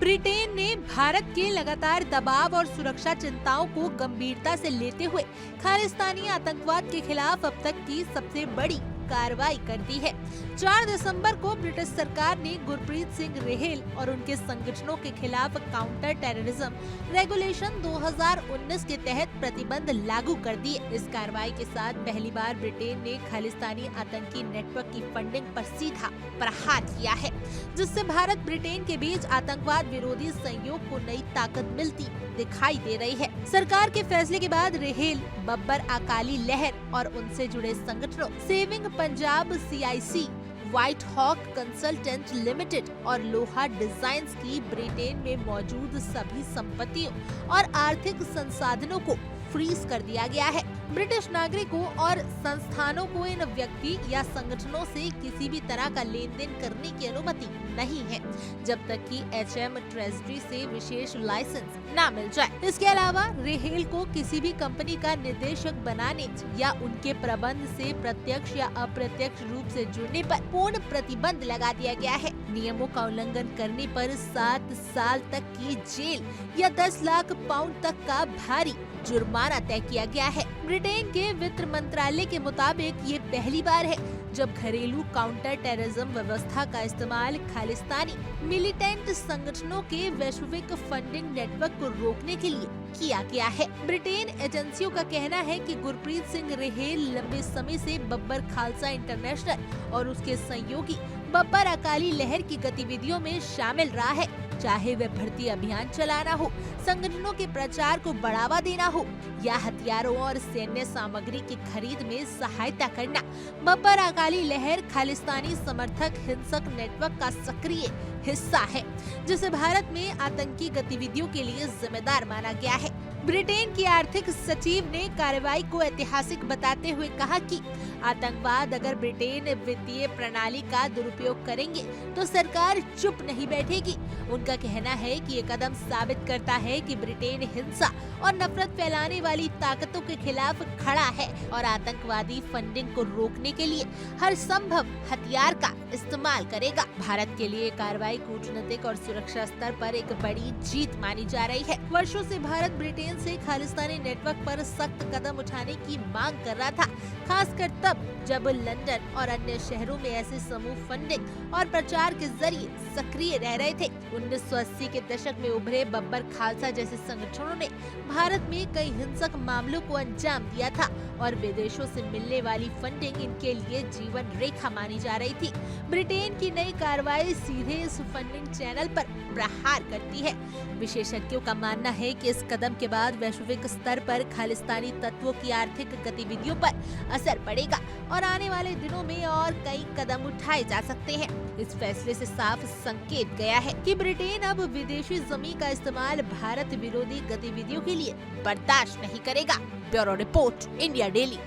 Britain ने भारत के लगातार दबाव और सुरक्षा चिंताओं को गंभीरता से लेते हुए खालिस्तानी आतंकवाद के खिलाफ अब तक की सबसे बड़ी कार्रवाई कर दी है। 4 दिसंबर को ब्रिटिश सरकार ने गुरप्रीत सिंह रेहेल और उनके संगठनों के खिलाफ काउंटर टेररिज्म रेगुलेशन 2019 के तहत प्रतिबंध लागू कर दिए। इस कार्रवाई के साथ पहली बार ब्रिटेन ने खालिस्तानी आतंकी नेटवर्क की फंडिंग पर सीधा प्रहार किया है, जिससे भारत ब्रिटेन के बीच आतंकवाद विरोधी सहयोग को नई ताकत मिलती दिखाई दे रही है। सरकार के फैसले के बाद रेहेल, बब्बर अकाली लहर और उनसे जुड़े संगठनों Saving Punjab CIC, White Hawk Consultant Limited और लोहा डिजाइन्स की ब्रिटेन में मौजूद सभी संपत्तियों और आर्थिक संसाधनों को फ्रीज कर दिया गया है। ब्रिटिश नागरिकों और संस्थानों को इन व्यक्ति या संगठनों से किसी भी तरह का लेन देन करने की अनुमति नहीं है, जब तक कि HM ट्रेजरी से विशेष लाइसेंस न मिल जाए। इसके अलावा रेहेल को किसी भी कंपनी का निदेशक बनाने या उनके प्रबंध से प्रत्यक्ष या अप्रत्यक्ष रूप से जुड़ने पर पूर्ण प्रतिबंध लगा दिया गया है। नियमों का उल्लंघन करने पर 7 साल तक की जेल या 10 लाख पाउंड तक का भारी जुर्माना तय किया गया है। ब्रिटेन के वित्त मंत्रालय के मुताबिक ये पहली बार है जब घरेलू काउंटर टेररिज्म व्यवस्था का इस्तेमाल खालिस्तानी मिलिटेंट संगठनों के वैश्विक फंडिंग नेटवर्क को रोकने के लिए किया गया है। ब्रिटेन एजेंसियों का कहना है कि गुरप्रीत सिंह रेहेल लंबे समय से बब्बर खालसा इंटरनेशनल और उसके सहयोगी बब्बर अकाली लहर की गतिविधियों में शामिल रहा है, चाहे वह भर्ती अभियान चलाना हो, संगठनों के प्रचार को बढ़ावा देना हो या हथियारों और सैन्य सामग्री की खरीद में सहायता करना। बब्बर अकाली लहर खालिस्तानी समर्थक हिंसक नेटवर्क का सक्रिय हिस्सा है, जिसे भारत में आतंकी गतिविधियों के लिए जिम्मेदार माना गया है। ब्रिटेन की आर्थिक सचिव ने कार्रवाई को ऐतिहासिक बताते हुए कहा कि आतंकवाद अगर ब्रिटेन वित्तीय प्रणाली का दुरुपयोग करेंगे तो सरकार चुप नहीं बैठेगी। उनका कहना है कि ये कदम साबित करता है कि ब्रिटेन हिंसा और नफरत फैलाने वाली ताकतों के खिलाफ खड़ा है और आतंकवादी फंडिंग को रोकने के लिए हर संभव हथियार का इस्तेमाल करेगा। भारत के लिए कार्रवाई कूटनीतिक और सुरक्षा स्तर पर एक बड़ी जीत मानी जा रही है। वर्षों से भारत ब्रिटेन से खालिस्तानी नेटवर्क पर सख्त कदम उठाने की मांग कर रहा था, खासकर तब जब लंदन और अन्य शहरों में ऐसे समूह फंडिंग और प्रचार के जरिए सक्रिय रह रहे थे। 1980 के दशक में उभरे बब्बर खालसा जैसे संगठनों ने भारत में कई हिंसक मामलों को अंजाम दिया था और विदेशों से मिलने वाली फंडिंग इनके लिए जीवन रेखा मानी जा रही थी। ब्रिटेन की नई कार्रवाई सीधे इस फंडिंग चैनल पर प्रहार करती है। विशेषज्ञों का मानना है कि इस कदम के बाद वैश्विक स्तर पर खालिस्तानी तत्वों की आर्थिक गतिविधियों पर असर पड़ेगा और आने वाले दिनों में और कई कदम उठाए जा सकते हैं। इस फैसले से साफ संकेत गया है कि ब्रिटेन अब विदेशी जमीन का इस्तेमाल भारत विरोधी गतिविधियों के लिए बर्दाश्त नहीं करेगा। Bureau report, India daily.